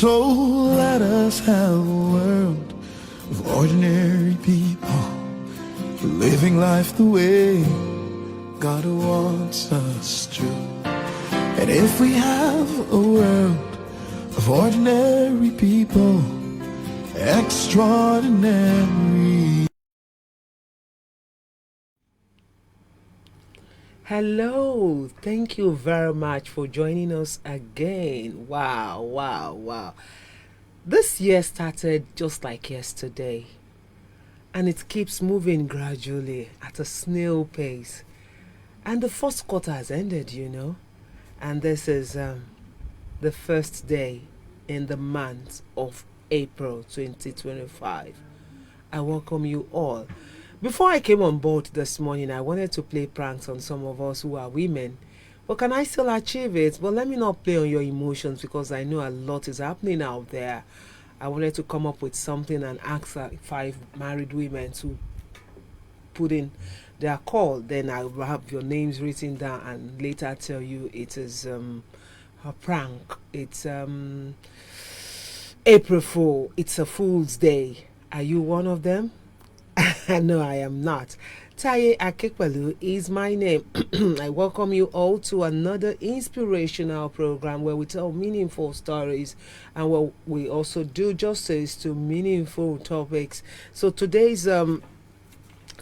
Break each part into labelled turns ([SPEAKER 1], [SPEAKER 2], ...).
[SPEAKER 1] So let us have a world of ordinary people, living life the way God wants us to. And if we have a world of ordinary people, extraordinary.
[SPEAKER 2] Hello, thank you very much for joining us again. Wow. This year started just like yesterday, and it keeps moving gradually at a snail pace. And the first quarter has ended, and this is the first day in the month of April 2025. I welcome you all. Before I came on board this morning, I wanted to play pranks on some of us who are women. But can I still achieve it? But let me not play on your emotions because I know a lot is happening out there. I wanted to come up with something and ask 5 married women to put in their call. Then I will have your names written down and later tell you it is a prank. It's April Fool. It's a Fool's Day. Are you one of them? No, I am not. Taye Akekwalu is my name. I welcome you all to another inspirational program where we tell meaningful stories and where we also do justice to meaningful topics. So today's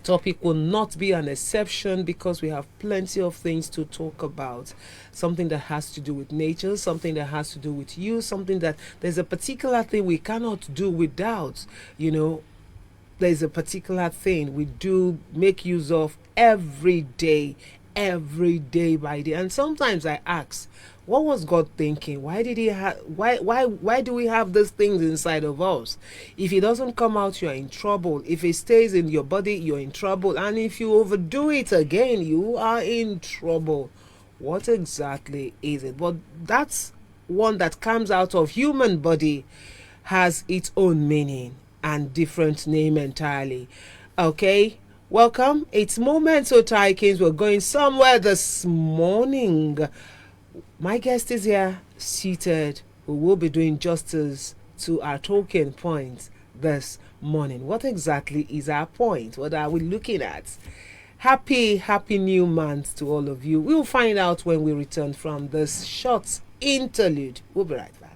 [SPEAKER 2] topic will not be an exception because we have plenty of things to talk about. Something that has to do with nature, something that has to do with you, something that there's a particular thing we cannot do without, there's a particular thing we do make use of every day by day. And sometimes I ask, what was God thinking? Why did he have why do we have these things inside of us? If it doesn't come out, you're in trouble. If it stays in your body, you're in trouble. And if you overdo it again, you are in trouble. What exactly is it? But that's one that comes out of human body, has its own meaning and different name entirely. Okay, welcome. It's Moments of Taikins. We're going somewhere this morning. My guest is here, seated. We will be doing justice to our talking points this morning. What exactly is our point? What are we looking at? Happy new month to all of you. We'll find out when we return from this short interlude. We'll be right back.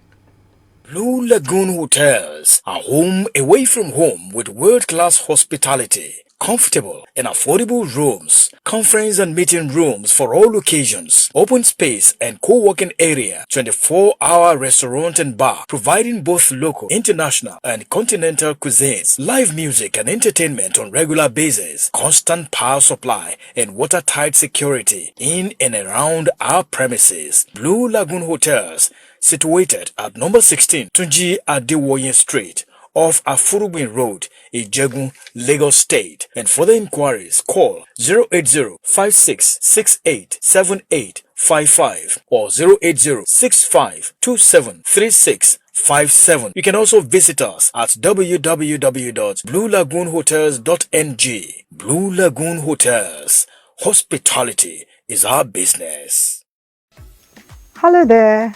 [SPEAKER 3] Blue Lagoon Hotels, a home away from home with world-class hospitality, comfortable and affordable rooms, conference and meeting rooms for all occasions, open space and co-working area, 24-hour restaurant and bar, providing both local, international and continental cuisines, live music and entertainment on regular basis, constant power supply and watertight security in and around our premises. Blue Lagoon Hotels, situated at number 16 Tunji Adewoye Street off Afurubin Road, Ijegun, Lagos State. And for the inquiries, call 080-5668-7855 or 080-6527-3657. You can also visit us at www.bluelagoonhotels.ng. Blue Lagoon Hotels. Hospitality is our business.
[SPEAKER 4] Hello there,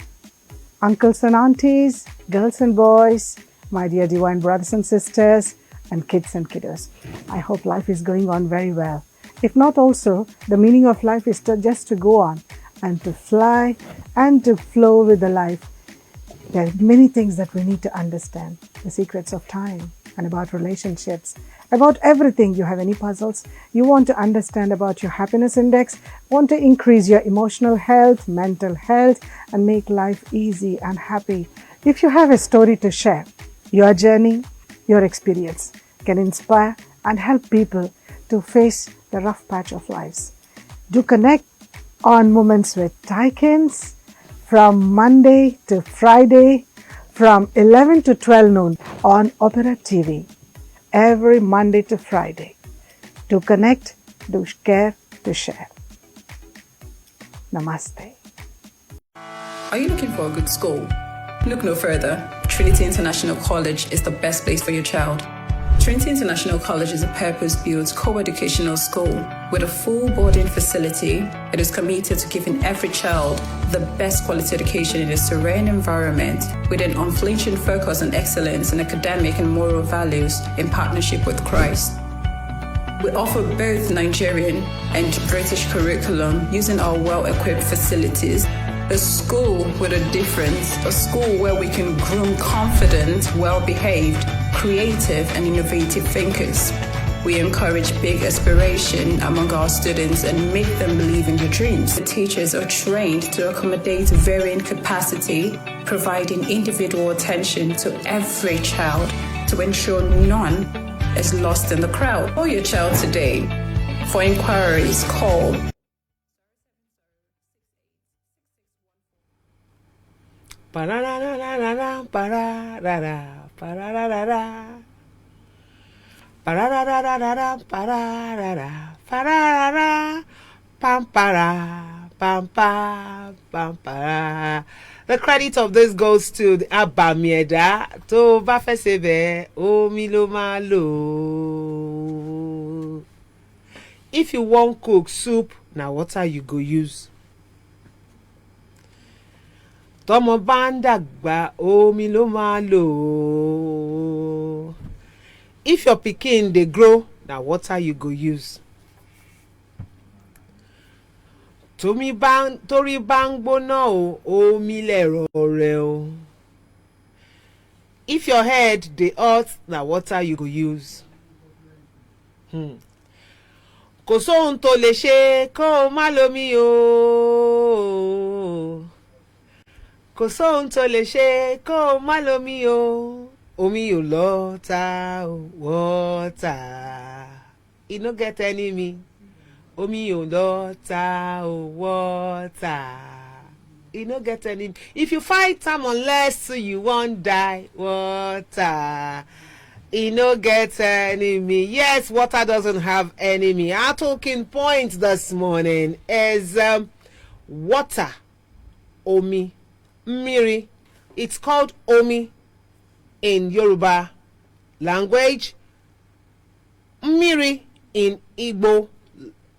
[SPEAKER 4] uncles and aunties, girls and boys, my dear divine brothers and sisters, and kids and kiddos. I hope life is going on very well. If not also, the meaning of life is just to go on and to fly and to flow with the life. There are many things that we need to understand. The secrets of time and about relationships, about everything. You have any puzzles? You want to understand about your happiness index, want to increase your emotional health, mental health, and make life easy and happy. If you have a story to share, your journey, your experience can inspire and help people to face the rough patch of lives. Do connect on Moments with Taikins from Monday to Friday from 11 to 12 noon on Opera TV. Every Monday to Friday. To connect, to care, to share. Namaste.
[SPEAKER 5] Are you looking for a good school? Look no further. Trinity International College is the best place for your child. Trinity International College is a purpose-built co-educational school with a full boarding facility. It is committed to giving every child the best quality education in a serene environment with an unflinching focus on excellence in academic and moral values in partnership with Christ. We offer both Nigerian and British curriculum using our well-equipped facilities. A school with a difference, a school where we can groom confident, well-behaved, creative and innovative thinkers. We encourage big aspiration among our students and make them believe in their dreams. The teachers are trained to accommodate varying capacity, providing individual attention to every child to ensure none is lost in the crowd. Call your child today. For inquiries, call
[SPEAKER 2] Pararararara, pararara, pararara. Pararararara, pararara, pararara. Pampara, pampa, pampara. The credit of this goes to the Abamieda. To Bafesebe, omi lo ma lo. If you want cook soup, now water you go use. Tọmọ bá ń dàgbà omi ló máa lò ó. If your pikin dey grow, na water you go use. Torí bá ń gbóná o, omi lẹ̀rọ rẹ̀ o. If your head dey hot, na water you go use. Kò sóhun tó lè ṣe kó o má lomi o. Kò sóhun tó lè ṣe kó o má lomi o. Omi ò lọ́ta o, water. E no get enemy. Omi ò lọ́ta o, water. E no get enemy. If you fight am unless you wan die, water. E no get enemy. Yes, water doesn't have enemy. Our talking point this morning is water. Omi. Mmiri. It's called Omi in Yoruba language. Mmiri in Igbo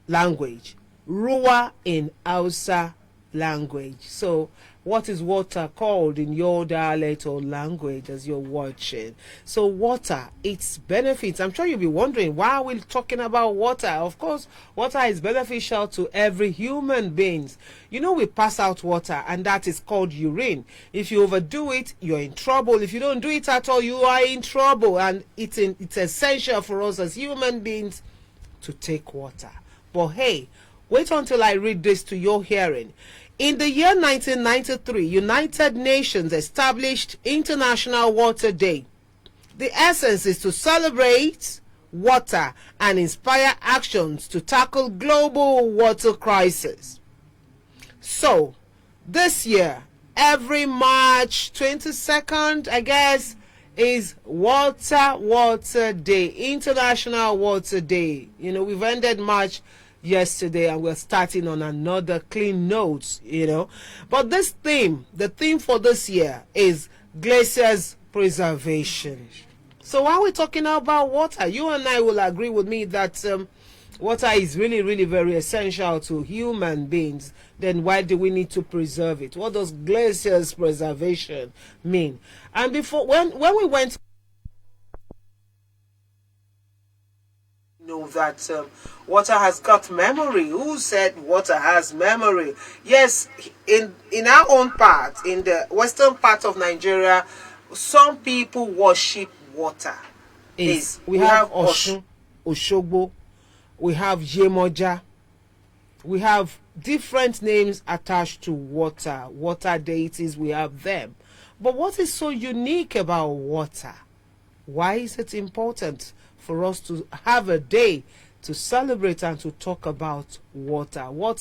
[SPEAKER 2] language. Ruwa in Hausa language. So, what is water called in your dialect or language as you're watching? So, water, its benefits. I'm sure you'll be wondering, why are we talking about water? Of course, water is beneficial to every human being. You know, we pass out water, and that is called urine. If you overdo it, you're in trouble. If you don't do it at all, you are in trouble. And it's essential for us as human beings to take water. But hey, wait until I read this to your hearing. In the year 1993, United Nations established International Water Day. The essence is to celebrate water and inspire actions to tackle global water crisis. So, this year, every March 22nd, I guess, is Water Day, International Water Day. You know, we've ended March yesterday and we're starting on another clean note, you know. But this theme, the theme for this year is glaciers preservation. So while we're talking about water, you and I will agree with me that water is really, really very essential to human beings. Then why do we need to preserve it? What does glaciers preservation mean? And before, when we went, know that water has got memory. Who said water has memory? Yes, in our own part, in the western part of Nigeria, some people worship water. We have Oshun, Oshogbo, we have Yemoja, we have different names attached to water deities, we have them. But what is so unique about water? Why is it important for us to have a day to celebrate and to talk about water? Why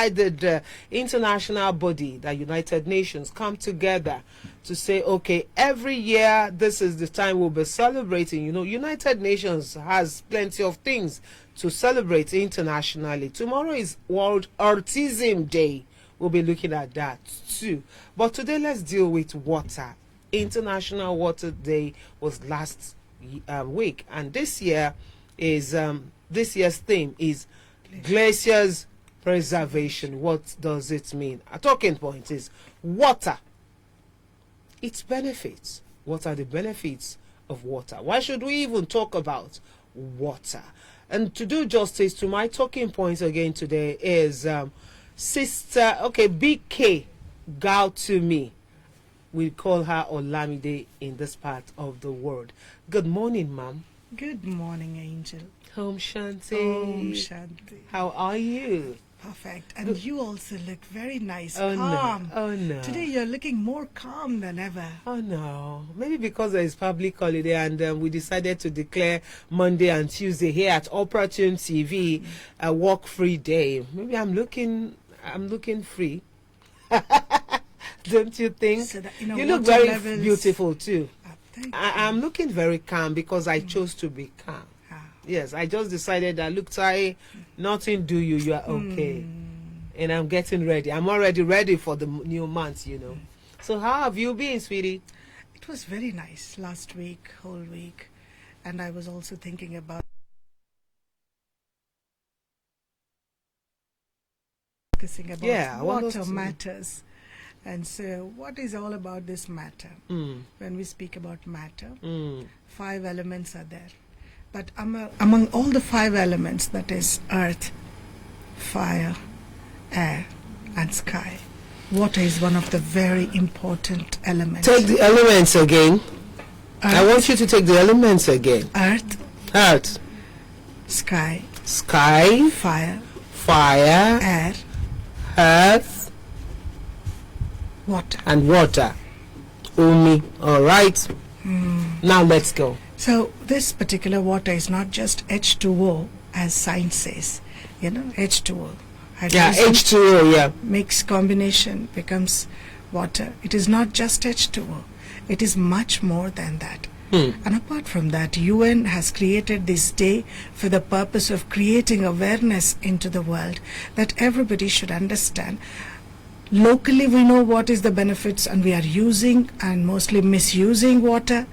[SPEAKER 2] did the international body, the United Nations, come together to say, okay, every year this is the time we'll be celebrating? You know, United Nations has plenty of things to celebrate internationally. Tomorrow is World Autism Day. We'll be looking at that too. But today let's deal with water. International Water Day was last week, and this year is this year's theme is glaciers preservation. What does it mean? A talking point is water. Its benefits. What are the benefits of water? Why should we even talk about water? And to do justice to my talking points again today is Sister, BK Gal to me. We call her Olamide in this part of the world. Good morning, ma'am.
[SPEAKER 4] Good morning, Angel.
[SPEAKER 2] Home Shanti.
[SPEAKER 4] Om Shanti.
[SPEAKER 2] How are you?
[SPEAKER 4] Perfect. And you also look very nice,
[SPEAKER 2] Oh,
[SPEAKER 4] calm.
[SPEAKER 2] no. Oh, no.
[SPEAKER 4] Today you're looking more calm than ever.
[SPEAKER 2] Oh, no. Maybe because there is public holiday and we decided to declare Monday and Tuesday here at Opera Tune TV a work-free day. Maybe I'm looking free. Don't you think?
[SPEAKER 4] So that,
[SPEAKER 2] you look very
[SPEAKER 4] levels,
[SPEAKER 2] beautiful too.
[SPEAKER 4] Thank you.
[SPEAKER 2] I'm looking very calm because I chose to be calm. Yes, I just decided that, look, Tai, nothing do you. You are okay. And I'm getting ready. I'm already ready for the new month, you know. So how have you been, sweetie?
[SPEAKER 4] It was very nice last week, whole week. And I was also thinking about discussing about water matters. And so what is all about this matter? When we speak about matter, 5 elements are there. But among all the 5 elements, that is earth, fire, air, and sky, water is one of the very important elements.
[SPEAKER 2] Take the elements again. I want you to take the elements again.
[SPEAKER 4] Earth, sky, fire, air,
[SPEAKER 2] earth,
[SPEAKER 4] water.
[SPEAKER 2] and water. Umi. All right. Now let's go.
[SPEAKER 4] So this particular water is not just H2O, as science says. H2O.
[SPEAKER 2] Yeah, H2O, yeah.
[SPEAKER 4] Mixed combination becomes water. It is not just H2O. It is much more than that. And apart from that, UN has created this day for the purpose of creating awareness into the world that everybody should understand. Locally, we know what is the benefits, and we are using and mostly misusing water.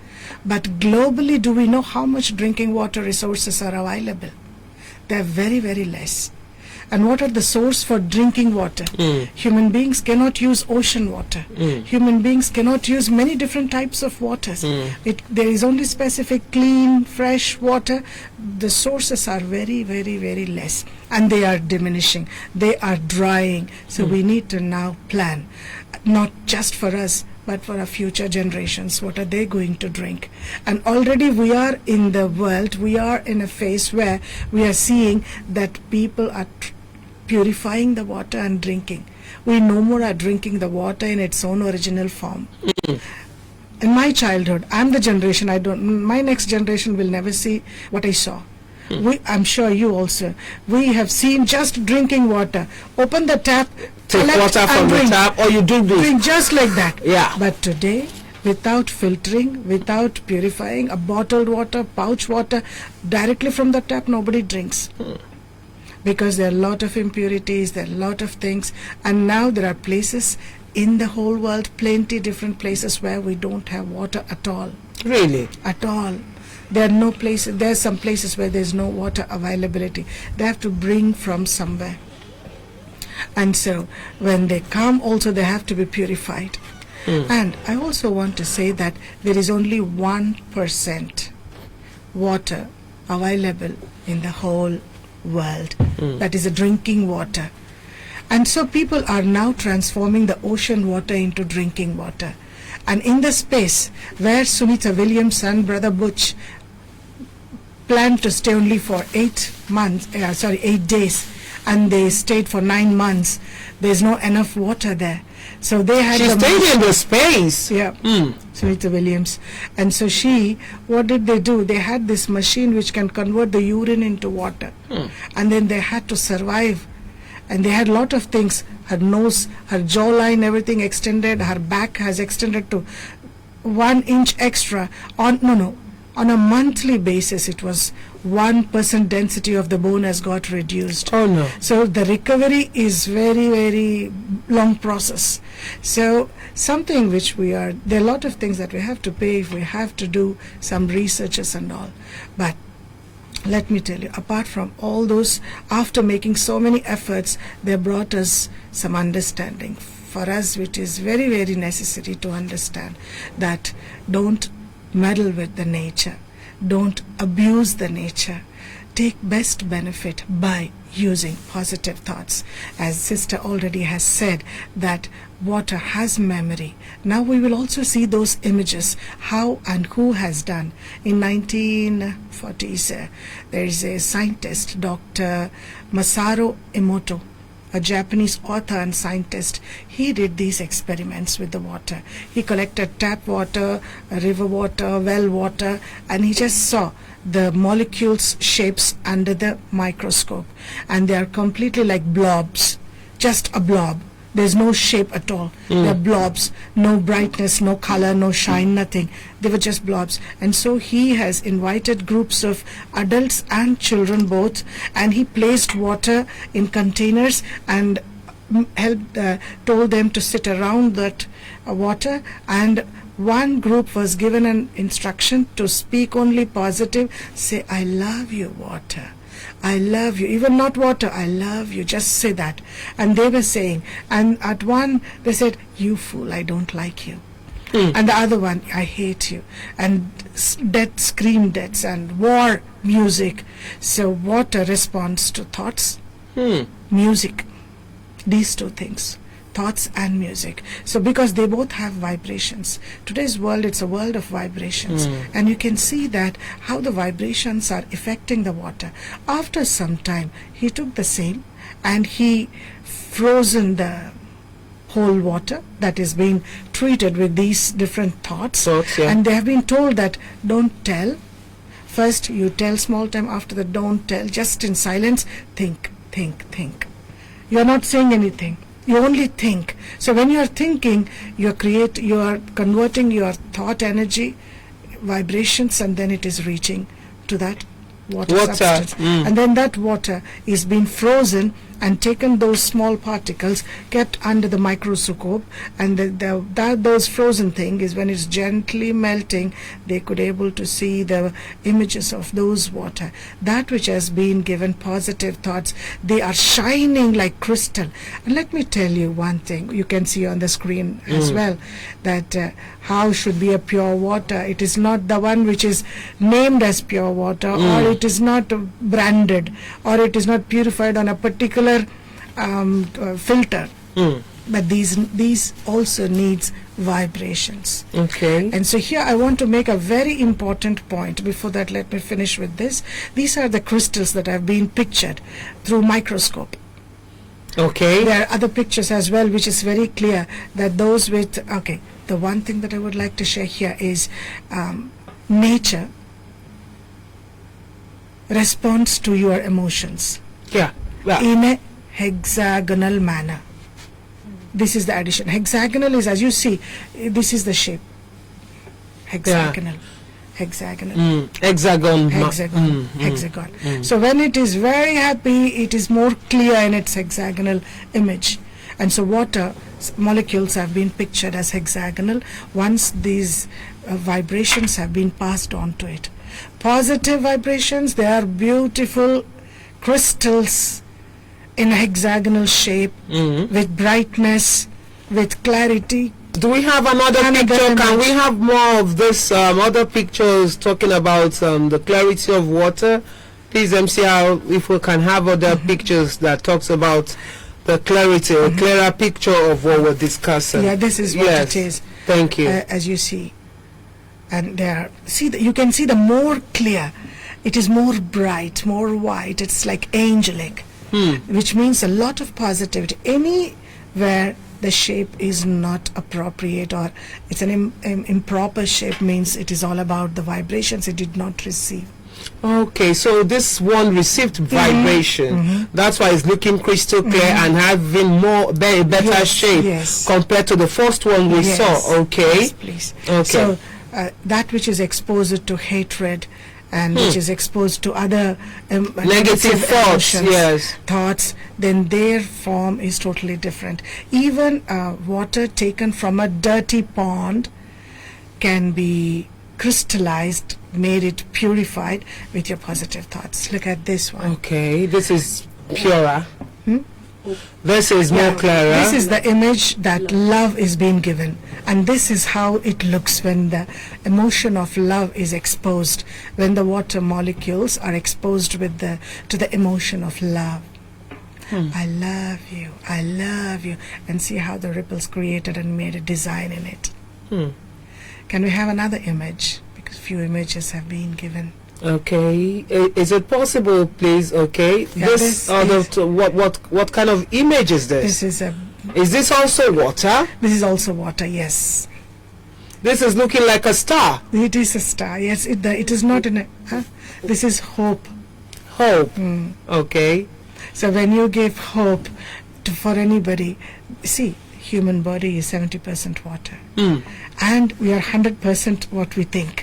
[SPEAKER 4] But globally, do we know how much drinking water resources are available? They are very, very less. And what are the source for drinking water? Human beings cannot use ocean water. Human beings cannot use many different types of waters. There is only specific clean, fresh water. The sources are very, very, very less. And they are diminishing. They are drying. So we need to now plan, not just for us, but for our future generations. What are they going to drink? And already we are in the world, we are in a phase where we are seeing that people are purifying the water and drinking. We no more are drinking the water in its own original form. In my childhood, I'm the generation, my next generation will never see what I saw. I'm sure you also. We have seen just drinking water. Open the tap,
[SPEAKER 2] take water from the tap, or you drink
[SPEAKER 4] just like that.
[SPEAKER 2] Yeah.
[SPEAKER 4] But today, without filtering, without purifying, a bottled water, pouch water, directly from the tap, nobody drinks. Because there are a lot of impurities, there are a lot of things, and now there are places in the whole world, plenty different places where we don't have water at all.
[SPEAKER 2] Really?
[SPEAKER 4] At all. There are no places. There are some places where there is no water availability. They have to bring from somewhere. And so when they come, also they have to be purified. And I also want to say that there is only 1% water available in the whole world. That is a drinking water. And so people are now transforming the ocean water into drinking water. And in the space where Sunita Williams and Brother Butch planned to stay only for 8 days, and they stayed for 9 months, there's no enough water there. So they had
[SPEAKER 2] she stayed in the space.
[SPEAKER 4] Yeah, Sunita Williams. And so what did they do? They had this machine which can convert the urine into water. And then they had to survive. And they had a lot of things. Her nose, her jawline, everything extended. Her back has extended to 1 inch extra. On
[SPEAKER 6] on a monthly basis, it was 1% density of the bone has got reduced.
[SPEAKER 2] Oh no.
[SPEAKER 6] So the recovery is very, very long process. So something which there are a lot of things that we have to pay if we have to do some researches and all. But let me tell you, apart from all those, after making so many efforts, they brought us some understanding. For us, which is very, very necessary to understand that don't meddle with the nature, don't abuse the nature, take best benefit by using positive thoughts. As sister already has said that water has memory. Now we will also see those images, how and who has done. In 1940s, there is a scientist, Dr. Masaru Emoto, a Japanese author and scientist. He did these experiments with the water. He collected tap water, river water, well water, and he just saw the molecules shapes under the microscope, and they are completely like blobs, just a blob. There's no shape at all. They're blobs, no brightness, no color, no shine, nothing. They were just blobs. And so he has invited groups of adults and children both, and he placed water in containers and told them to sit around that water, and one group was given an instruction to speak only positive, say, I love you, water. I love you. Even not water, I love you. Just say that. And they were saying, and at one they said, you fool, I don't like you. And the other one, I hate you. And death, scream deaths and war music. So water responds to thoughts, music. These two things, thoughts and music. So because they both have vibrations. Today's world, it's a world of vibrations. And you can see that how the vibrations are affecting the water. After some time, he took the same and he frozen the whole water that is being treated with these different thoughts. And they have been told that don't tell. First you tell small time, after that don't tell. Just in silence, think, think, think. You are not saying anything. You only think. So when you are thinking, you are converting your thought energy, vibrations, and then it is reaching to that water substance. And then that water is being frozen and taken, those small particles kept under the microscope, and those frozen thing is when it's gently melting, they could able to see the images of those water. That which has been given positive thoughts, they are shining like crystal. And let me tell you one thing, you can see on the screen as well, that how should be a pure water. It is not the one which is named as pure water, or it is not branded, or it is not purified on a particular filter. But these also needs vibrations.
[SPEAKER 2] Okay.
[SPEAKER 6] And so here I want to make a very important point. Before that, let me finish with this. These are the crystals that have been pictured through microscope.
[SPEAKER 2] Okay.
[SPEAKER 6] There are other pictures as well, which is very clear that those with, okay, the one thing that I would like to share here is nature responds to your emotions in a hexagonal manner. This is the addition. Hexagonal is, as you see, this is the shape. Hexagonal. Hexagonal.
[SPEAKER 2] Hexagon.
[SPEAKER 6] Hexagon. So when it is very happy, it is more clear in its hexagonal image. And so water molecules have been pictured as hexagonal once these vibrations have been passed on to it. Positive vibrations, they are beautiful crystals in a hexagonal shape, with brightness, with clarity.
[SPEAKER 2] Do we have another picture? Can we have more of this other pictures talking about the clarity of water? Please, MCR, if we can have other pictures that talks about the clarity, a clearer picture of what we're discussing.
[SPEAKER 6] Yeah, this is what it is.
[SPEAKER 2] Thank you.
[SPEAKER 6] As you see. And there, you can see the more clear, it is more bright, more white, it's like angelic, which means a lot of positivity. Anywhere the shape is not appropriate, or it's an improper shape, means it is all about the vibrations it did not receive.
[SPEAKER 2] Okay, so this one received vibration. That's why it's looking crystal clear and having better shape compared to the first one we saw. Okay.
[SPEAKER 6] Yes, please.
[SPEAKER 2] Okay.
[SPEAKER 6] So that which is exposed to hatred and which is exposed to other
[SPEAKER 2] Negative thoughts,
[SPEAKER 6] emotions,
[SPEAKER 2] yes.
[SPEAKER 6] thoughts, then their form is totally different. Even water taken from a dirty pond can be crystallized, made it purified with your positive thoughts. Look at this one.
[SPEAKER 2] Okay, this is purer. This is more clearer.
[SPEAKER 6] This is the image that love is being given, and this is how it looks when the emotion of love is exposed, when the water molecules are exposed with to the emotion of love. I love you, and see how the ripples created and made a design in it. Can we have another image? Because few images have been given.
[SPEAKER 2] Okay, is it possible, please? Okay,
[SPEAKER 6] Yeah,
[SPEAKER 2] this what kind of image is this? Is this also water?
[SPEAKER 6] This is also water. Yes,
[SPEAKER 2] This is looking like a star.
[SPEAKER 6] it is a star. Yes, it is not in a. This is hope.
[SPEAKER 2] Hope. Okay.
[SPEAKER 6] So when you give hope for anybody, see, human body is 70% water, and we are 100% what we think.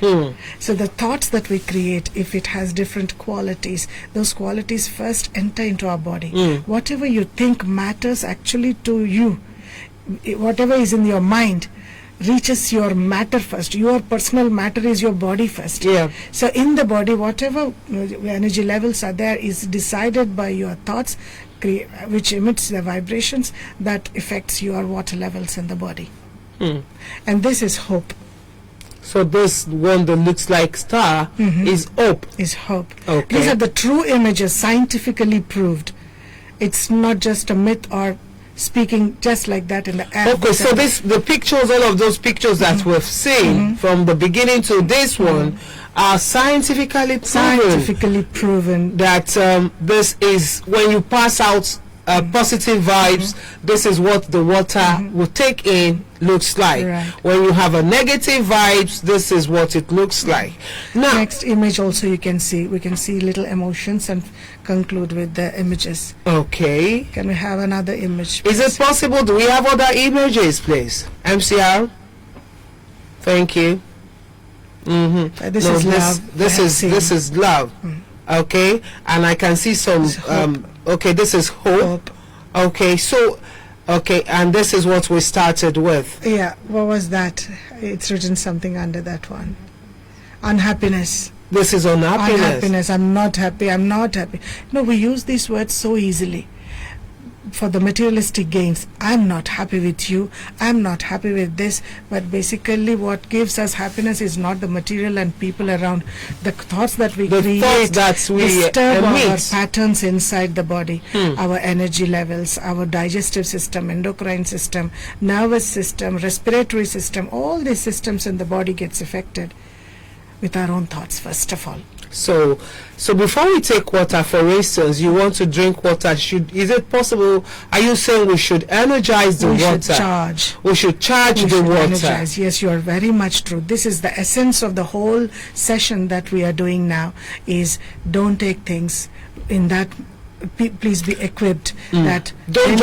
[SPEAKER 6] So the thoughts that we create, if it has different qualities, those qualities first enter into our body. Whatever you think matters actually to you. Whatever is in your mind reaches your matter first. Your personal matter is your body first.
[SPEAKER 2] Yeah.
[SPEAKER 6] So in the body, whatever energy levels are there is decided by your thoughts, which emits the vibrations that affects your water levels in the body. And this is hope.
[SPEAKER 2] So this one that looks like star is hope.
[SPEAKER 6] Is hope.
[SPEAKER 2] Okay.
[SPEAKER 6] These are the true images, scientifically proved. It's not just a myth or speaking just like that in the air.
[SPEAKER 2] Okay, so the pictures, all of those pictures that we've seen from the beginning to this one are scientifically
[SPEAKER 6] proven
[SPEAKER 2] that this is when you pass out positive vibes, this is what the water will take in looks like.
[SPEAKER 6] Right.
[SPEAKER 2] When you have a negative vibes, this is what it looks like. Now,
[SPEAKER 6] next image also we can see little emotions and conclude with the images.
[SPEAKER 2] okay,
[SPEAKER 6] Can we have another image,
[SPEAKER 2] is it
[SPEAKER 6] please?
[SPEAKER 2] possible? Do we have other images, please? MCR, thank you.
[SPEAKER 6] This is love.
[SPEAKER 2] This is love. Okay, and I can see some. Okay, this is hope. Okay, so and this is what we started with.
[SPEAKER 6] Yeah, what was that? It's written something under that one. Unhappiness.
[SPEAKER 2] This is unhappiness.
[SPEAKER 6] Unhappiness. I'm not happy. I'm not happy. No, we use these words so easily for the materialistic gains. I'm not happy with you. I'm not happy with this. But basically what gives us happiness is not the material and people around. The thoughts that we create
[SPEAKER 2] that we
[SPEAKER 6] disturb our
[SPEAKER 2] emit.
[SPEAKER 6] patterns inside the body. Our energy levels, our digestive system, endocrine system, nervous system, respiratory system, all these systems in the body gets affected with our own thoughts first of all.
[SPEAKER 2] So before we take water, for instance, you want to drink water, is it possible, are you saying we should energize the water? We should charge the water.
[SPEAKER 6] Energize. Yes, you are very much true. This is the essence of the whole session that we are doing now, is don't take things in that please be equipped that
[SPEAKER 2] don't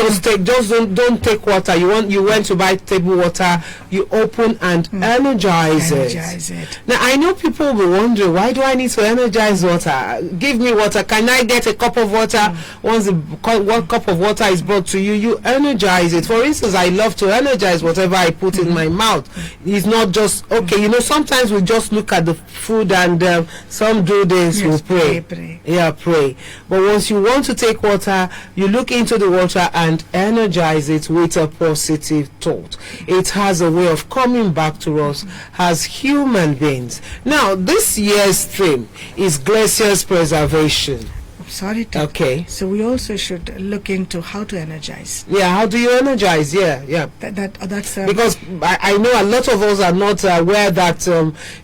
[SPEAKER 2] take water. You went to buy table water, you open and energize it. Now I know people will be wondering, why do I need to energize water? Give me water. Can I get a cup of water? Once one cup of water is brought to you, you energize it. For instance, I love to energize whatever I put in my mouth. It's not just okay. Sometimes we just look at the food and some do this,
[SPEAKER 6] yes,
[SPEAKER 2] we pray. Yeah, pray. But once you want to take water, you look into the water and energize it with a positive thought. It has a way of coming back to us as human beings. Now, this year's theme is glaciers preservation.
[SPEAKER 6] Sorry to.
[SPEAKER 2] Okay.
[SPEAKER 6] So we also should look into how to energize.
[SPEAKER 2] Yeah, how do you energize? Yeah.
[SPEAKER 6] That's
[SPEAKER 2] because I know a lot of us are not aware that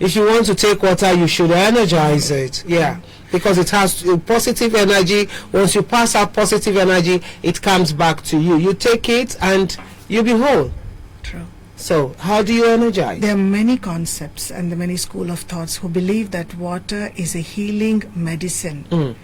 [SPEAKER 2] if you want to take water, you should energize it. Yeah. Because it has positive energy. Once you pass out positive energy, it comes back to you. You take it and you'll be whole.
[SPEAKER 6] True.
[SPEAKER 2] So, how do you energize?
[SPEAKER 6] There are many concepts and the many school of thoughts who believe that water is a healing medicine.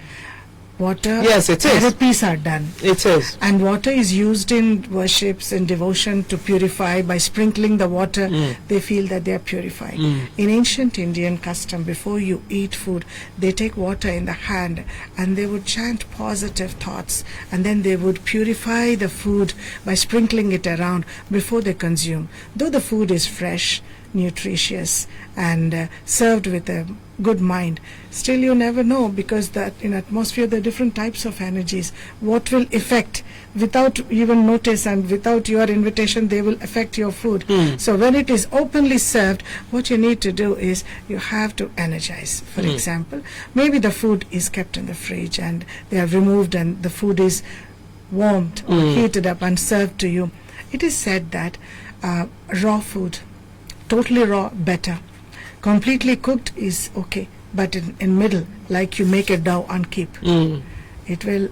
[SPEAKER 6] water
[SPEAKER 2] Yes, it is.
[SPEAKER 6] therapies are done.
[SPEAKER 2] It is.
[SPEAKER 6] And water is used in worships and devotion to purify. By sprinkling the water, they feel that they are purifying. In ancient Indian custom, before you eat food, they take water in the hand and they would chant positive thoughts, and then they would purify the food by sprinkling it around before they consume. Though the food is fresh, nutritious, and served with a good mind, still you never know, because that in atmosphere there are different types of energies. What will affect without even notice, and without your invitation they will affect your food. So when it is openly served, what you need to do is you have to energize. For example, maybe the food is kept in the fridge and they are removed and the food is warmed or heated up and served to you. It is said that raw food, totally raw, better. Completely cooked is okay, but in middle, like you make a dough and keep, it will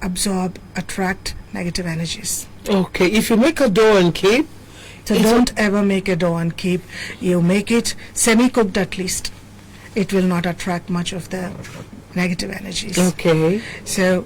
[SPEAKER 6] absorb, attract negative energies.
[SPEAKER 2] Okay, if you make a dough and keep,
[SPEAKER 6] so don't ever make a dough and keep. You make it semi-cooked at least. It will not attract much of the negative energies.
[SPEAKER 2] Okay.
[SPEAKER 6] So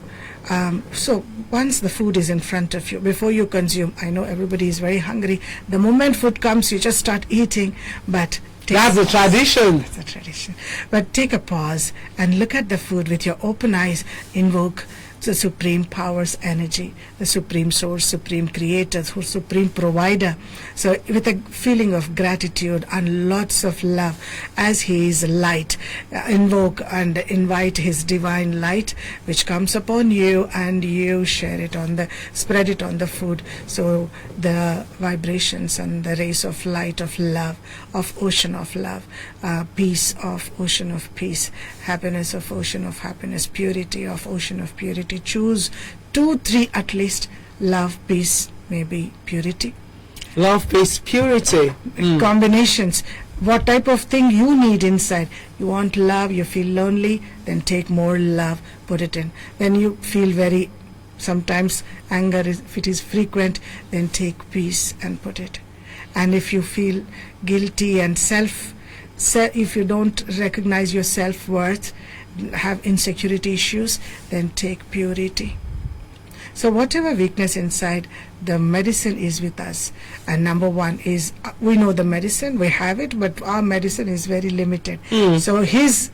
[SPEAKER 6] once the food is in front of you, before you consume, I know everybody is very hungry. The moment food comes, you just start eating, but
[SPEAKER 2] that's the tradition.
[SPEAKER 6] That's the tradition. But take a pause and look at the food with your open eyes. Invoke the supreme power's energy, the supreme source, supreme creator, supreme provider. So with a feeling of gratitude and lots of love, as he is light, invoke and invite his divine light which comes upon you, and you share it spread it on the food. So the vibrations and the rays of light of love, of ocean of love, peace of ocean of peace, happiness of ocean of happiness, purity of ocean of purity. Choose 2, 3 at least. Love, peace, maybe purity.
[SPEAKER 2] Love, peace, purity.
[SPEAKER 6] Combinations. What type of thing you need inside? You want love, you feel lonely, then take more love, put it in. Then you feel very, sometimes anger, if it is frequent, then take peace and put it. And if you feel guilty and if you don't recognize your self-worth, have insecurity issues, then take purity. So whatever weakness inside, the medicine is with us. And number one is, we know the medicine, we have it, but our medicine is very limited. So his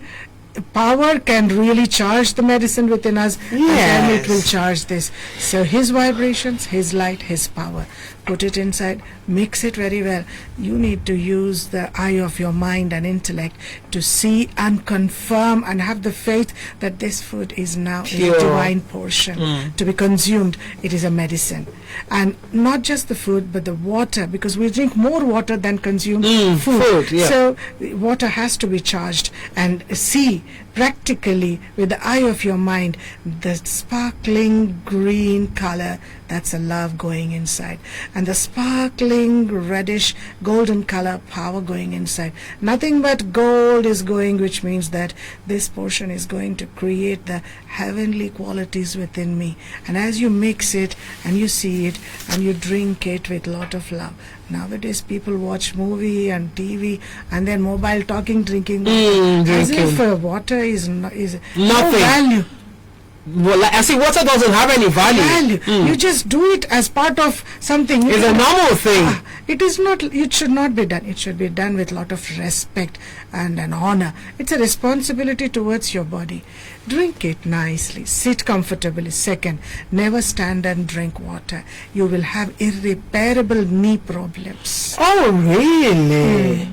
[SPEAKER 6] power can really charge the medicine within us, and then it will charge this. So his vibrations, his light, his power, put it inside, mix it very well. You need to use the eye of your mind and intellect to see and confirm and have the faith that this food is now a divine portion to be consumed. It is a medicine. And not just the food, but the water, because we drink more water than consume food. So water has to be charged, and see practically with the eye of your mind the sparkling green color, that's a love going inside, and the sparkling reddish golden color, power going inside. Nothing but gold is going, which means that this portion is going to create the heavenly qualities within me. And as you mix it and you see it and you drink it with lot of love. Nowadays people watch movie and TV and then mobile talking, drinking water, as if water is nothing. No value.
[SPEAKER 2] Well, I see, water doesn't have any value.
[SPEAKER 6] You just do it as part of something.
[SPEAKER 2] It's a normal thing.
[SPEAKER 6] It is not. It should not be done. It should be done with lot of respect and an honor. It's a responsibility towards your body. Drink it nicely. Sit comfortably. Second, never stand and drink water. You will have irreparable knee problems.
[SPEAKER 2] Oh, really?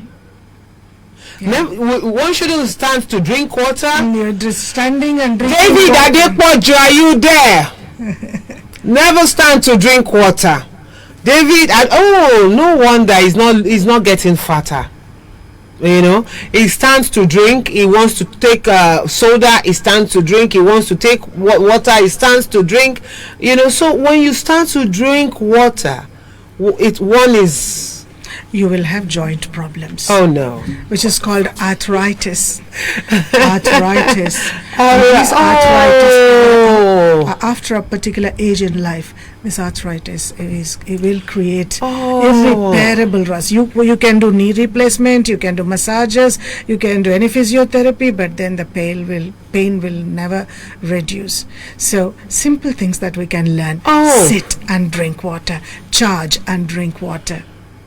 [SPEAKER 2] One shouldn't stand to drink water.
[SPEAKER 6] You're just standing and drinking.
[SPEAKER 2] David Adepoju, are you there? Never stand to drink water. David, no wonder he's not getting fatter. You know, he stands to drink. He wants to take soda. He stands to drink. He wants to take water. He stands to drink. You know, so when you stand to drink water, one is
[SPEAKER 6] you will have joint problems.
[SPEAKER 2] Oh no.
[SPEAKER 6] Which is called arthritis. Arthritis. And
[SPEAKER 2] Oh,
[SPEAKER 6] this arthritis, after a particular age in life, this arthritis it will create irreparable rust. You can do knee replacement, you can do massages, you can do any physiotherapy, but then the pain will never reduce. So simple things that we can learn: sit and drink water, charge and drink water.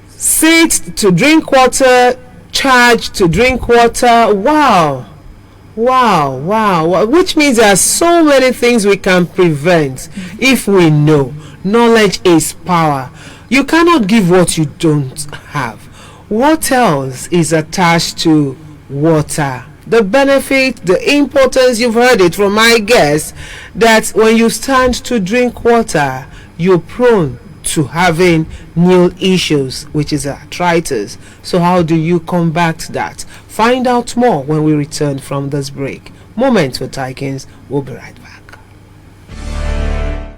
[SPEAKER 2] Sit to drink water, charge to drink water. Wow. Which means there are so many things we can prevent if we know. Knowledge is power. You cannot give what you don't have. What else is attached to water? The benefit, the importance, you've heard it from my guests, that when you stand to drink water, you're prone to having new issues, which is arthritis. So how do you combat that? Find out more when we return from this break. Moments with Taikins. We'll be right back.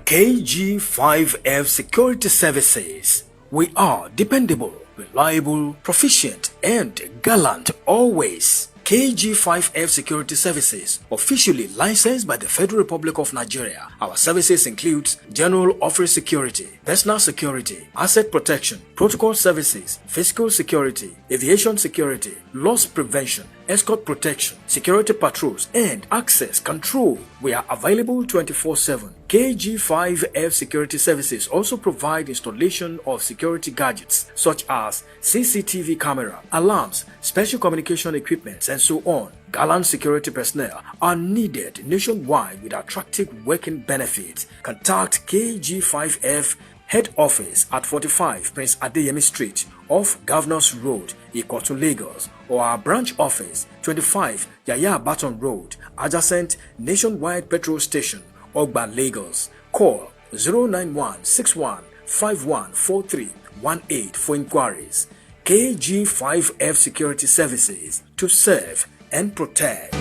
[SPEAKER 3] KG5F Security Services. We are dependable, reliable, proficient, and gallant always. KG5F Security Services, officially licensed by the Federal Republic of Nigeria. Our services include general office security, personal security, asset protection, protocol services, physical security, aviation security, loss prevention, escort protection, security patrols, and access control. We are available 24/7. KG5F Security Services also provide installation of security gadgets such as CCTV camera, alarms, special communication equipment, and so on. Gallant security personnel are needed nationwide with attractive working benefits. Contact KG5F Head Office at 45 Prince Adeyemi Street off Governors Road, Ikotu, Lagos, or our branch office 25 Yaya Baton Road, adjacent Nationwide Petrol Station, Ogba, Lagos. Call 09161514318 for inquiries. KG5F Security Services, to serve and protect.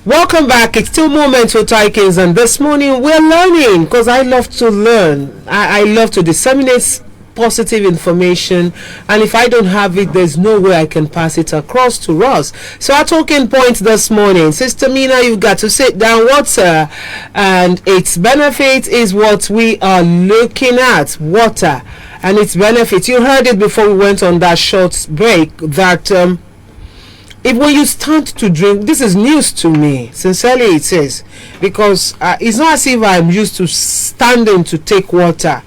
[SPEAKER 2] Welcome back. It's still Moments with Taikins, and this morning we're learning, because I love to learn. I love to disseminate positive information, and if I don't have it, there's no way I can pass it across to us. So our talking point this morning, Sister Mina, you've got to sit down. Water and its benefit is what we are looking at. Water and its benefits. You heard it before we went on that short break, that if when you stand to drink, this is news to me, sincerely it is, because it's not as if I'm used to standing to take water,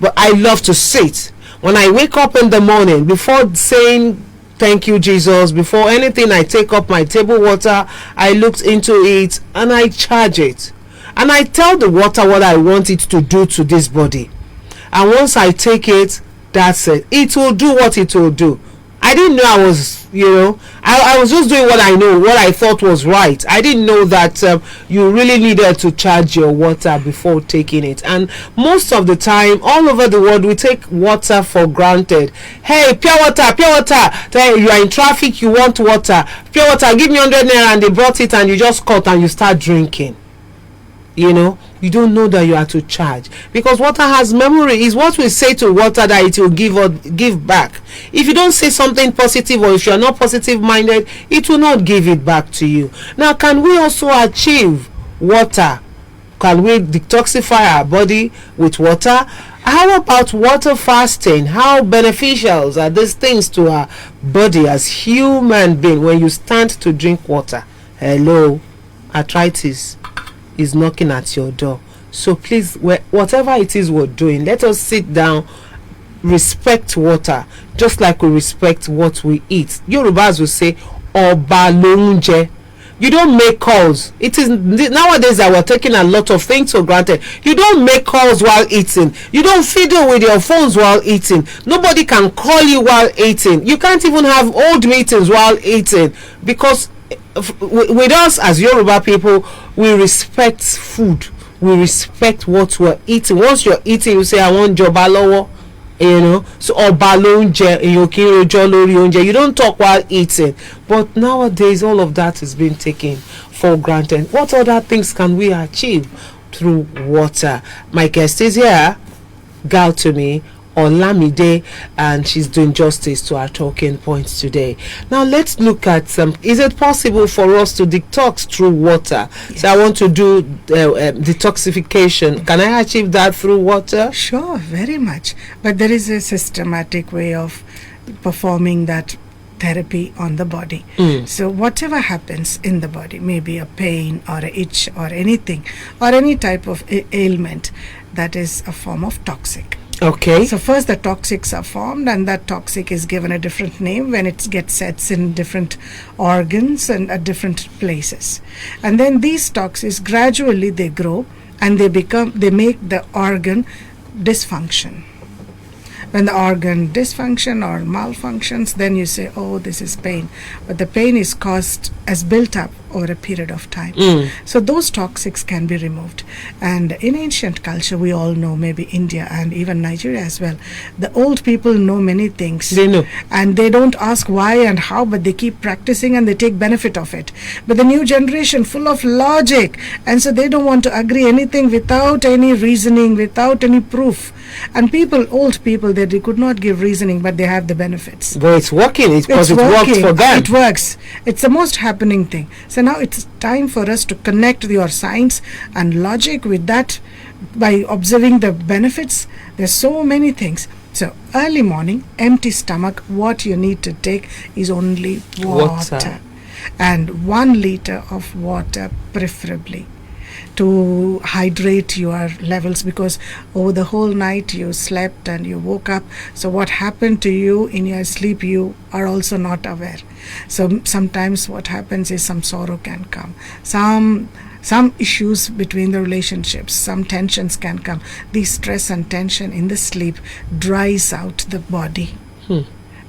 [SPEAKER 2] but I love to sit. When I wake up in the morning, before saying thank you Jesus, before anything, I take up my table water, I looked into it and I charge it, and I tell the water what I want it to do to this body, and once I take it, that's it. It will do what it will do. I didn't know I was, I was just doing what I know, what I thought was right. I didn't know that you really needed to charge your water before taking it. And most of the time, all over the world, we take water for granted. Hey, pure water. You are in traffic, you want water. Pure water, give me 100 naira, and they brought it, and you just cut and you start drinking. You don't know that you are to charge, because water has memory. Is what we say to water that it will give back. If you don't say something positive, or if you are not positive minded, it will not give it back to you. Now, can we also achieve water? Can we detoxify our body with water? How about water fasting? How beneficial are these things to our body as human being when you stand to drink water? Hello, arthritis is knocking at your door. So please, whatever it is we're doing, let us sit down, respect water, just like we respect what we eat. Yorubas will say oba lounje. You don't make calls. It is nowadays that we're taking a lot of things for granted. You don't make calls while eating. You don't fiddle with your phones while eating. Nobody can call you while eating. You can't even have old meetings while eating, because with us as Yoruba people, we respect food. We respect what we're eating. Once you're eating, you say, I want joba lowo, so oba lounje, you don't talk while eating. But nowadays, all of that is being taken for granted. What other things can we achieve through water? My guest is here, Gautami Olamide, and she's doing justice to our talking points today. Now let's look at some. Is it possible for us to detox through water? Yes. So I want to do detoxification. Can I achieve that through water?
[SPEAKER 6] Sure, very much. But there is a systematic way of performing that therapy on the body. So whatever happens in the body, maybe a pain or a itch or anything, or any type of ailment, that is a form of toxic.
[SPEAKER 2] Okay.
[SPEAKER 6] So first the toxics are formed, and that toxic is given a different name when it gets sets in different organs and at different places. And then these toxics gradually they grow and they make the organ dysfunction. When the organ dysfunction or malfunctions, then you say, oh, this is pain. But the pain is caused as built up over a period of time. So those toxics can be removed. And in ancient culture, we all know, maybe India and even Nigeria as well, the old people know many things.
[SPEAKER 2] They know.
[SPEAKER 6] And they don't ask why and how, but they keep practicing and they take benefit of it. But the new generation, full of logic, and so they don't want to agree anything without any reasoning, without any proof. And old people, they could not give reasoning, but they have the benefits.
[SPEAKER 2] But it's working. It's because it works for them.
[SPEAKER 6] It works. It's the most happening thing. So now it's time for us to connect your science and logic with that by observing the benefits. There's so many things. So early morning, empty stomach, what you need to take is only water. And 1 liter of water preferably, to hydrate your levels, because over the whole night you slept and you woke up. So what happened to you in your sleep, you are also not aware. So sometimes what happens is some sorrow can come, some issues between the relationships, some tensions can come. The stress and tension in the sleep dries out the body.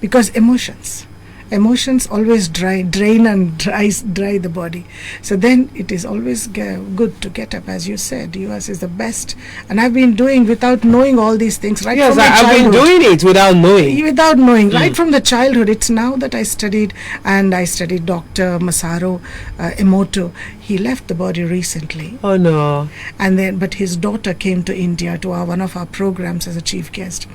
[SPEAKER 6] Because emotions always drain and dry the body. So then it is always good to get up, as you said. Yours is the best, and I've been doing without knowing all these things right from the childhood.
[SPEAKER 2] I've been doing it without knowing.
[SPEAKER 6] Right from the childhood. It's now that I studied Dr. Masaru Emoto. He left the body recently.
[SPEAKER 2] Oh no.
[SPEAKER 6] And then, but his daughter came to India to one of our programs as a chief guest.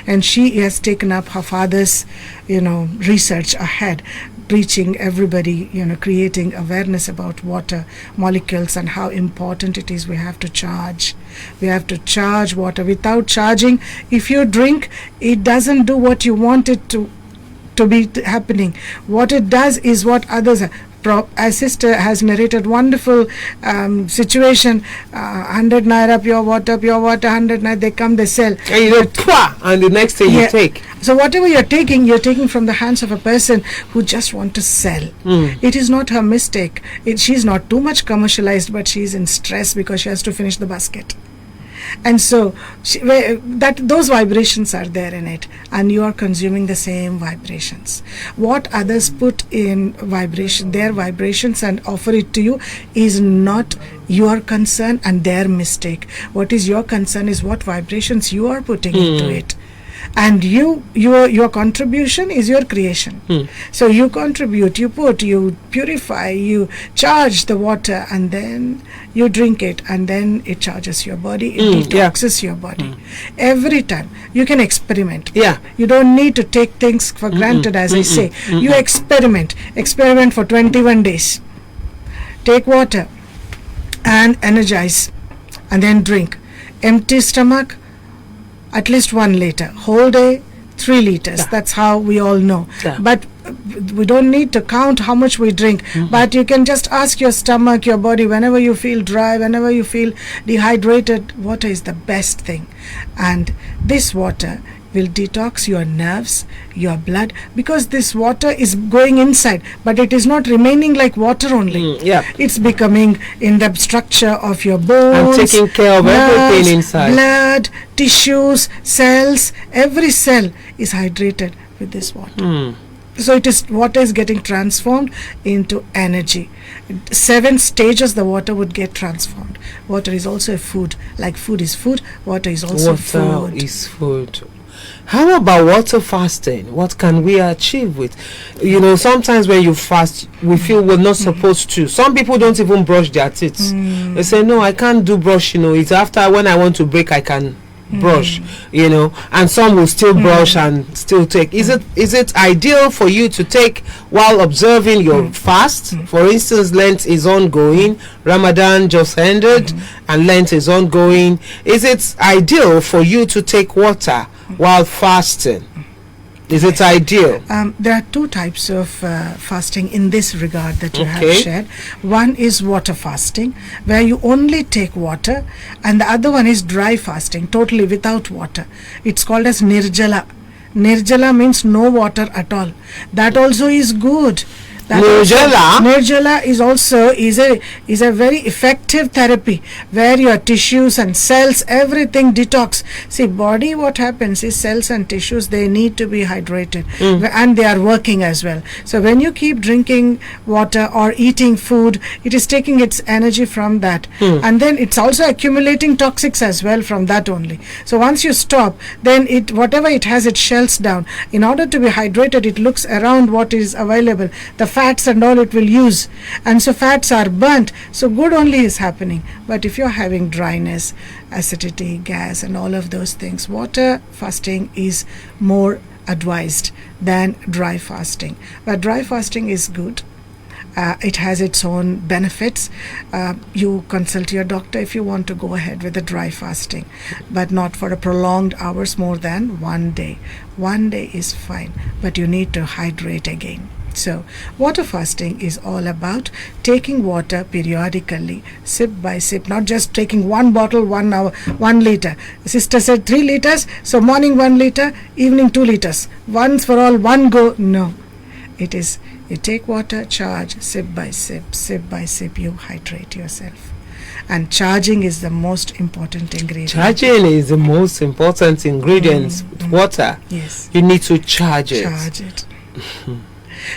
[SPEAKER 6] And she has taken up her father's, research ahead, reaching everybody, creating awareness about water molecules and how important it is. We have to charge water. Without charging, if you drink, it doesn't do what you want it to be happening. What it does is what others are. Our sister has narrated wonderful situation. 100 naira pure water, 100 naira, they come, they sell.
[SPEAKER 2] And you and the next thing you take.
[SPEAKER 6] So whatever you're taking from the hands of a person who just want to sell. It is not her mistake. She's not too much commercialized, but she's in stress because she has to finish the basket. And so those vibrations are there in it, and you are consuming the same vibrations. What others put in their vibrations and offer it to you is not your concern and their mistake. What is your concern is what vibrations you are putting into it. And your contribution is your creation. So you contribute, you purify, you charge the water, and then you drink it, and then it charges your body, it detoxes your body. Every time you can experiment. You don't need to take things for granted, as I say. You experiment for 21 days. Take water and energize, and then drink. Empty stomach, at least 1 liter. Whole day, 3 liters. That's how we all know. But we don't need to count how much we drink. But you can just ask your stomach, your body, whenever you feel dry, whenever you feel dehydrated, water is the best thing. And this water will detox your nerves, your blood, because this water is going inside, but it is not remaining like water only. It's becoming in the structure of your bones,
[SPEAKER 2] and taking care of everything inside.
[SPEAKER 6] Blood, tissues, cells, every cell is hydrated with this water. So water is getting transformed into energy. 7 stages the water would get transformed. Water is also a food. Like food is food, water is also food.
[SPEAKER 2] Water is food. How about water fasting? What can we achieve with? Sometimes when you fast, we feel we're not supposed to. Some people don't even brush their teeth. They say, no, I can't do brush. It's after when I want to break, I can brush, and some will still brush and still take. Is it ideal for you to take while observing your fast? For instance, Lent is ongoing, Ramadan just ended, and Lent is ongoing. Is it ideal for you to take water while fasting? Is it ideal?
[SPEAKER 6] There are two types of fasting in this regard that you have
[SPEAKER 2] Okay.
[SPEAKER 6] shared. One is water fasting, where you only take water, and the other one is dry fasting, totally without water. It's called as nirjala. Nirjala means no water at all. That also is good. Nirjala is a very effective therapy where your tissues and cells, everything detox. See, body, what happens is cells and tissues, they need to be hydrated and they are working as well. So when you keep drinking water or eating food, it is taking its energy from that, and then it's also accumulating toxics as well from that only. So once you stop, then whatever it has, it shells down. In order to be hydrated, it looks around what is available, the fats and all it will use, and so fats are burnt, so good only is happening. But if you're having dryness, acidity, gas and all of those things, water fasting is more advised than dry fasting. But dry fasting is good. It has its own benefits. You consult your doctor if you want to go ahead with the dry fasting, but not for a prolonged hours more than 1 day. 1 day is fine, but you need to hydrate again. So water fasting is all about taking water periodically, sip by sip, not just taking one bottle 1 hour, 1 liter. Sister said 3 liters, so morning 1 liter, evening 2 liters. Once for all, one go. No. It is, you take water, charge, sip by sip, you hydrate yourself. And charging is the most important ingredient.
[SPEAKER 2] Charging is the most important ingredient with water.
[SPEAKER 6] Yes.
[SPEAKER 2] You need to charge it.
[SPEAKER 6] Charge it.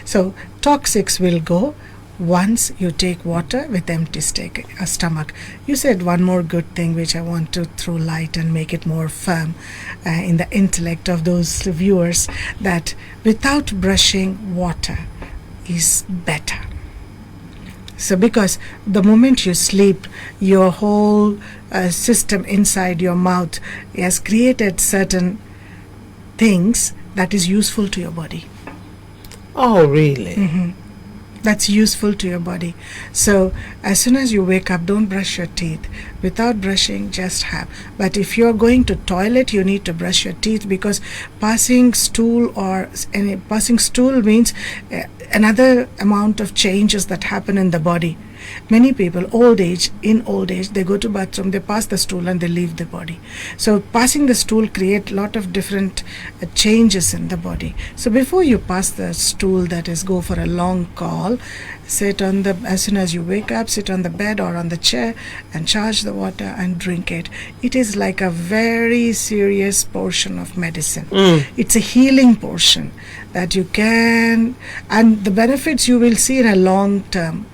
[SPEAKER 6] So toxics will go once you take water with empty stomach. You said one more good thing which I want to throw light and make it more firm in the intellect of those viewers, that without brushing, water is better. So because the moment you sleep, your whole system inside your mouth has created certain things that is useful to your body.
[SPEAKER 2] Oh, really?
[SPEAKER 6] That's useful to your body. So as soon as you wake up, don't brush your teeth. Without brushing, just have. But if you're going to toilet, you need to brush your teeth, because passing stool means another amount of changes that happen in the body. Many people, in old age, they go to bathroom, they pass the stool and they leave the body. So passing the stool create lot of different changes in the body. So before you pass the stool, that is, go for a long call, as soon as you wake up, sit on the bed or on the chair and charge the water and drink it. It is like a very serious portion of medicine. It's a healing portion that you can, and the benefits you will see in a long term.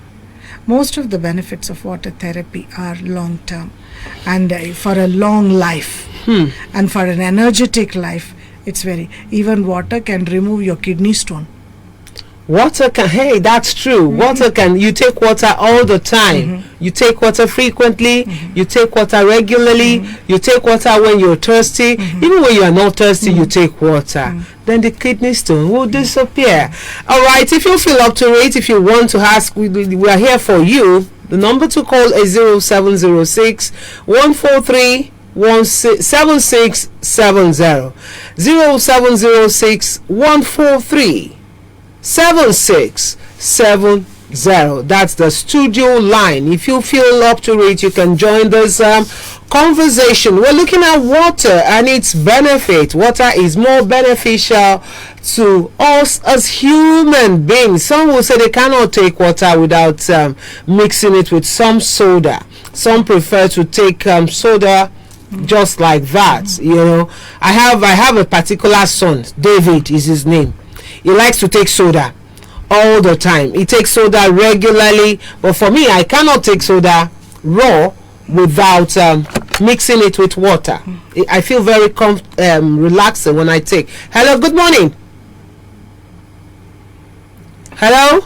[SPEAKER 6] Most of the benefits of water therapy are long term, and for a long life, and for an energetic life, it's even water can remove your kidney stone.
[SPEAKER 2] Water can, hey, that's true. Water can, you take water all the time. You take water frequently, you take water regularly, you take water when you're thirsty. Even when you are not thirsty, you take water. Then the kidney stone will disappear. All right, if you feel up to it, if you want to ask, we are here for you. The number to call is 0706 143 7670. 0706 143 7670. That's the studio line. If you feel up to it, you can join this conversation. We're looking at water and its benefit. Water is more beneficial to us as human beings. Some will say they cannot take water without mixing it with some soda. Some prefer to take soda just like that. I have a particular son. David is his name. He likes to take soda all the time. He takes soda regularly, but for me, I cannot take soda raw without mixing it with water. I feel very relaxing when I take. Hello, good morning. Hello?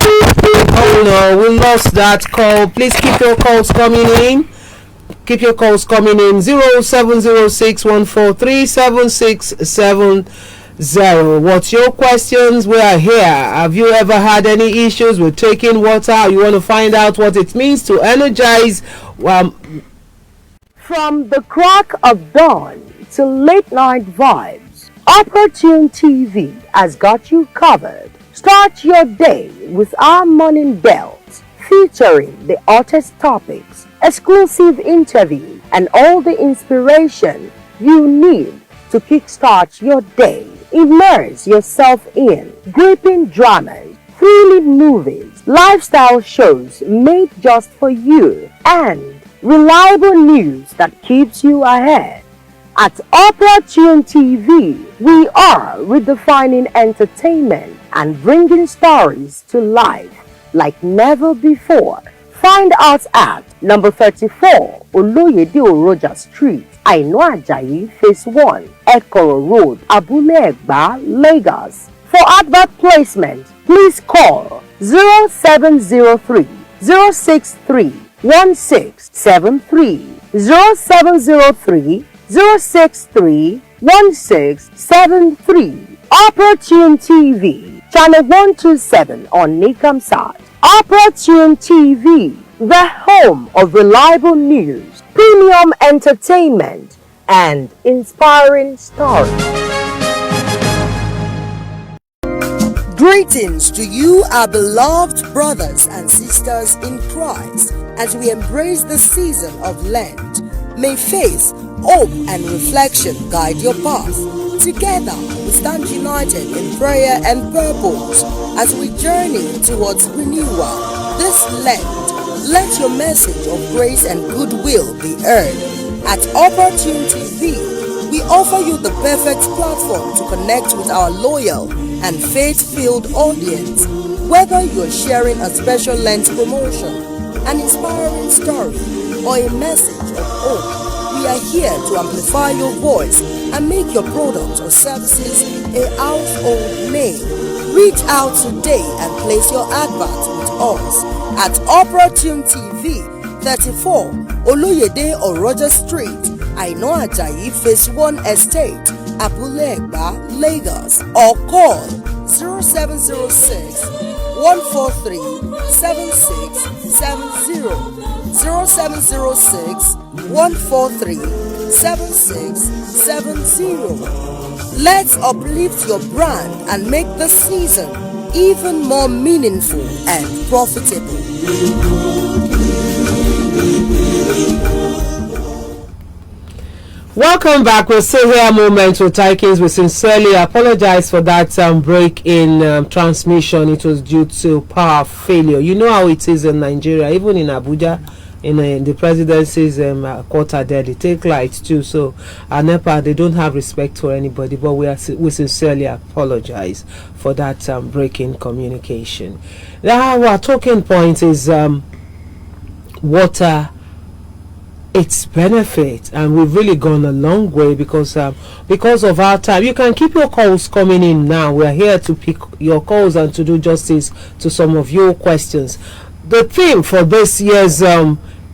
[SPEAKER 2] Oh no, we lost that call. Please keep your calls coming in. Keep your calls coming in 0706143760. What's your questions? We are here. Have you ever had any issues with taking water? You want to find out what it means to energize
[SPEAKER 7] From the crack of dawn to late night vibes, Opportune TV has got you covered. Start your day with our morning bells, featuring the hottest topics, exclusive interviews, and all the inspiration you need to kickstart your day. Immerse yourself in gripping dramas, thrilling movies, lifestyle shows made just for you, and reliable news that keeps you ahead. At Opportune TV, we are redefining entertainment and bringing stories to life like never before. Find us at number 34 Oloyede Oroja Street, Aino Ajayi, Phase 1, Ekoro Road, Abule Egba, Lagos. For advert placement, please call 0703 063 1673, 0703 063 1673. Opportune TV, channel 127 on Nikamsat. Opportune TV, the home of reliable news, premium entertainment, and inspiring stories.
[SPEAKER 8] Greetings to you, our beloved brothers and sisters in Christ, as we embrace the season of Lent. May faith, hope, and reflection guide your path. Together, we stand united in prayer and purpose as we journey towards renewal. This Lent, let your message of grace and goodwill be heard. At Opportune TV, we offer you the perfect platform to connect with our loyal and faith-filled audience. Whether you're sharing a special Lent promotion, an inspiring story, or a message of hope, we are here to amplify your voice and make your products or services a household name. Reach out today and place your advert with us at Opportune TV, 34 Oloyede Oroja Street, Aino Ajayi, Phase 1 Estate, Abule Egba, Lagos, or call 0706 143 7670, 0706 143 7670. Let's uplift your brand and make the season even more meaningful and profitable.
[SPEAKER 2] Welcome back. We're still here a moment with Taikins. We sincerely apologize for that break in transmission. It was due to power failure. You know how it is in Nigeria, even in Abuja, in the presidency's quarter there, they take light too. So NEPA, they don't have respect for anybody, but we sincerely apologize for that break in communication. Now our talking point is water, its benefit, and we've really gone a long way because of our time. You can keep your calls coming in now. We're here to pick your calls and to do justice to some of your questions. The theme for this year's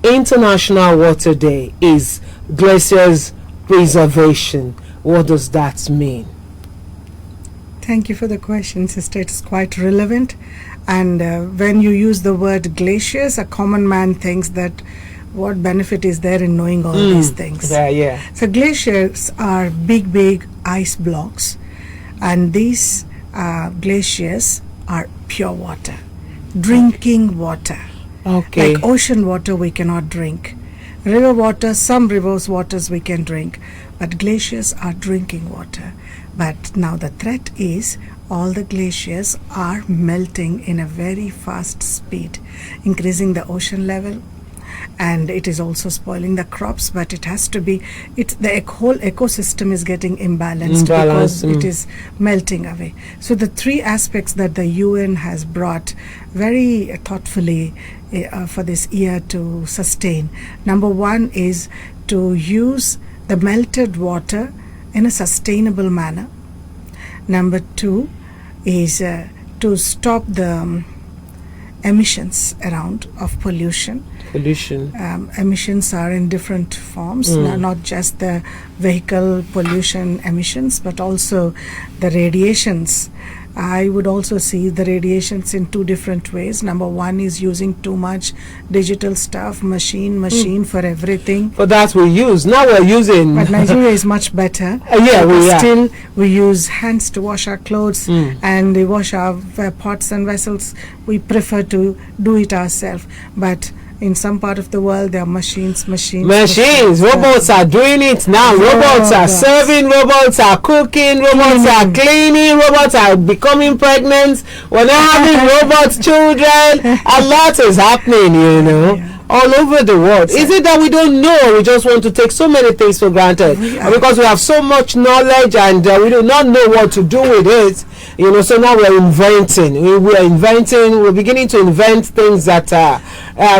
[SPEAKER 2] International Water Day is glaciers preservation. What does that mean?
[SPEAKER 6] Thank you for the question, sister. It's quite relevant. And when you use the word glaciers, a common man thinks that what benefit is there in knowing all these things?
[SPEAKER 2] Yeah.
[SPEAKER 6] So glaciers are big ice blocks, and these glaciers are pure water, drinking water.
[SPEAKER 2] Okay.
[SPEAKER 6] Like ocean water we cannot drink. River water, some rivers waters we can drink, but glaciers are drinking water. But now the threat is all the glaciers are melting in a very fast speed, increasing the ocean level, and it is also spoiling the crops. But it has to be, the whole ecosystem is getting imbalanced because it is melting away. So the three aspects that the UN has brought very thoughtfully for this year to sustain. Number one is to use the melted water in a sustainable manner. Number two is to stop the emissions around of pollution. Emissions are in different forms, not just the vehicle pollution emissions, but also the radiations. I would also see the radiations in two different ways. Number one is using too much digital stuff, machine for everything.
[SPEAKER 2] For that we use. Now we're using.
[SPEAKER 6] But Nigeria is much better. Still, we use hands to wash our clothes and we wash our pots and vessels. We prefer to do it ourselves. But in some part of the world, there are machines.
[SPEAKER 2] Robots are doing it now. Robots are serving. Robots are cooking. Robots are cleaning. Robots are becoming pregnant. We're now having robots, children. A lot is happening, you know. All over the world. Is it that we don't know? We just want to take so many things for granted because we have so much knowledge and we do not know what to do with it. You know, so now we're inventing. We're beginning to invent things that are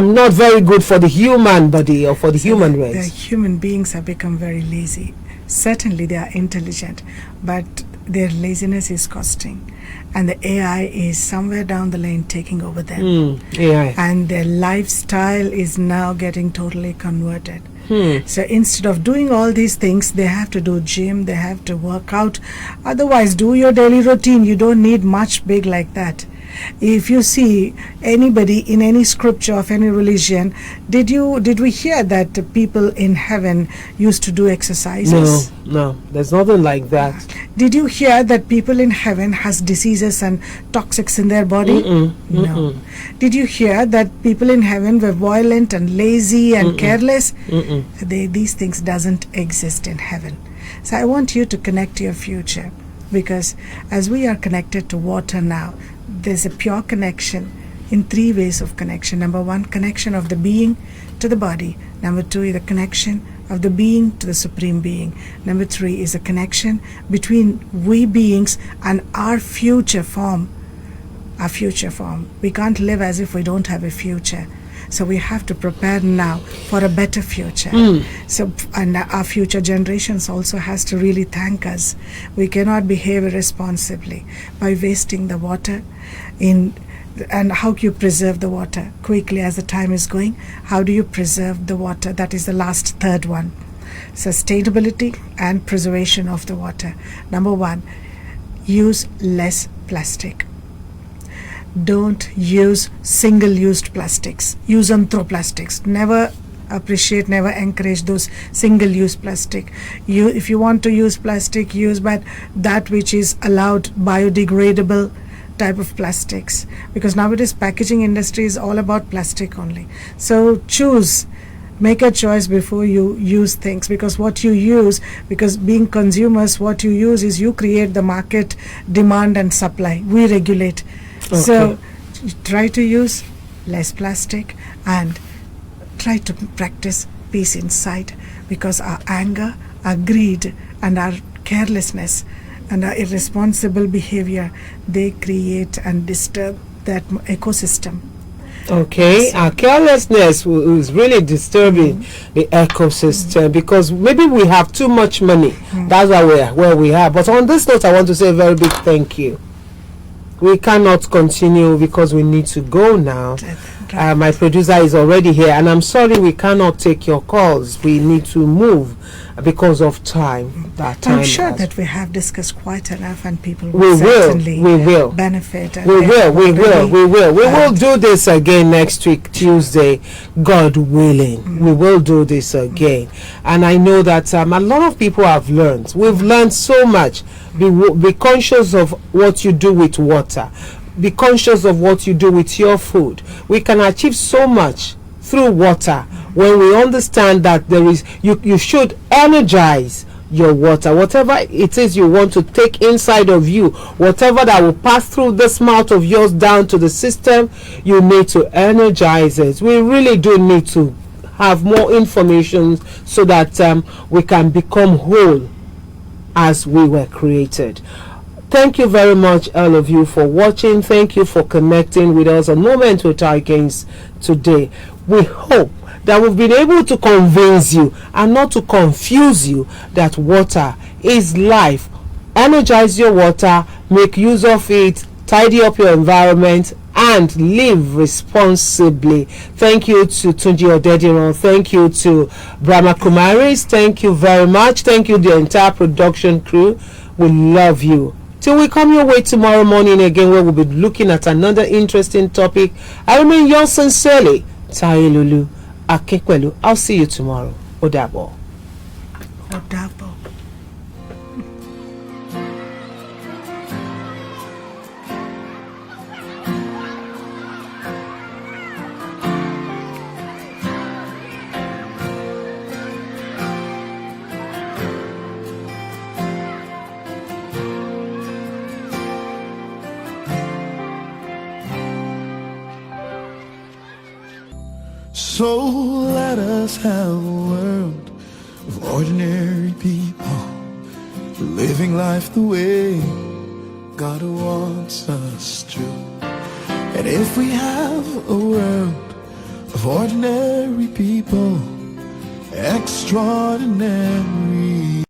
[SPEAKER 2] not very good for the human body or for the human race.
[SPEAKER 6] The human beings have become very lazy. Certainly they are intelligent, but their laziness is costing. And the AI is somewhere down the lane taking over them.
[SPEAKER 2] AI.
[SPEAKER 6] And their lifestyle is now getting totally converted. So instead of doing all these things, they have to do gym, they have to work out. Otherwise, do your daily routine. You don't need much big like that. If you see anybody in any scripture of any religion, did we hear that people in heaven used to do exercises?
[SPEAKER 2] No, there's nothing like that.
[SPEAKER 6] Did you hear that people in heaven has diseases and toxics in their body? No. Did you hear that people in heaven were violent and lazy and careless? These things doesn't exist in heaven. So I want you to connect to your future, because as we are connected to water now, there's a pure connection in three ways of connection. Number one, connection of the being to the body. Number two is the connection of the being to the supreme being. Number three is a connection between we beings and our future form. We can't live as if we don't have a future. So we have to prepare now for a better future. So, and our future generations also has to really thank us. We cannot behave irresponsibly by wasting the water and how do you preserve the water quickly as the time is going? How do you preserve the water? That is the last third one. Sustainability and preservation of the water. Number one, use less plastic. Don't use single-used plastics. Use and throw plastics. Never appreciate, never encourage those single-use plastic. If you want to use plastic, use but that which is allowed biodegradable type of plastics, because nowadays packaging industry is all about plastic only. So make a choice before you use things, because what you use, because being consumers, what you use is you create the market demand and supply. We regulate. So try to use less plastic and try to practice peace inside, because our anger, our greed and our carelessness and our irresponsible behavior, they create and disturb that ecosystem.
[SPEAKER 2] Our carelessness is really disturbing the ecosystem, because maybe we have too much money. That's why we're where we are. But on this note, I want to say a very big thank you. We cannot continue because we need to go now. My producer is already here, and I'm sorry we cannot take your calls. We need to move because of time.
[SPEAKER 6] I'm sure that we have discussed quite enough, and people will certainly benefit.
[SPEAKER 2] We will do this again next week, Tuesday, God willing. We will do this again. And I know that a lot of people have learned. We've learned so much. Be conscious of what you do with water. Be conscious of what you do with your food. We can achieve so much through water when we understand that there is you should energize your water. Whatever it is you want to take inside of you, whatever that will pass through this mouth of yours down to the system, you need to energize it. We really do need to have more information so that we can become whole as we were created. Thank you very much, all of you, for watching. Thank you for connecting with us on Moment with Taikins today. We hope that we've been able to convince you and not to confuse you that water is life. Energize your water, make use of it, tidy up your environment, and live responsibly. Thank you to Tunji Odediran. Thank you to Brahma Kumaris. Thank you very much. Thank you, the entire production crew. We love you. Till we come your way tomorrow morning again, where we'll be looking at another interesting topic. I remain yours sincerely, Taye Lulu Akinpelu. I'll see you tomorrow. Odabo.
[SPEAKER 6] Odabo.
[SPEAKER 1] So let us have a world of ordinary people, living life the way God wants us to. And if we have a world of ordinary people, extraordinary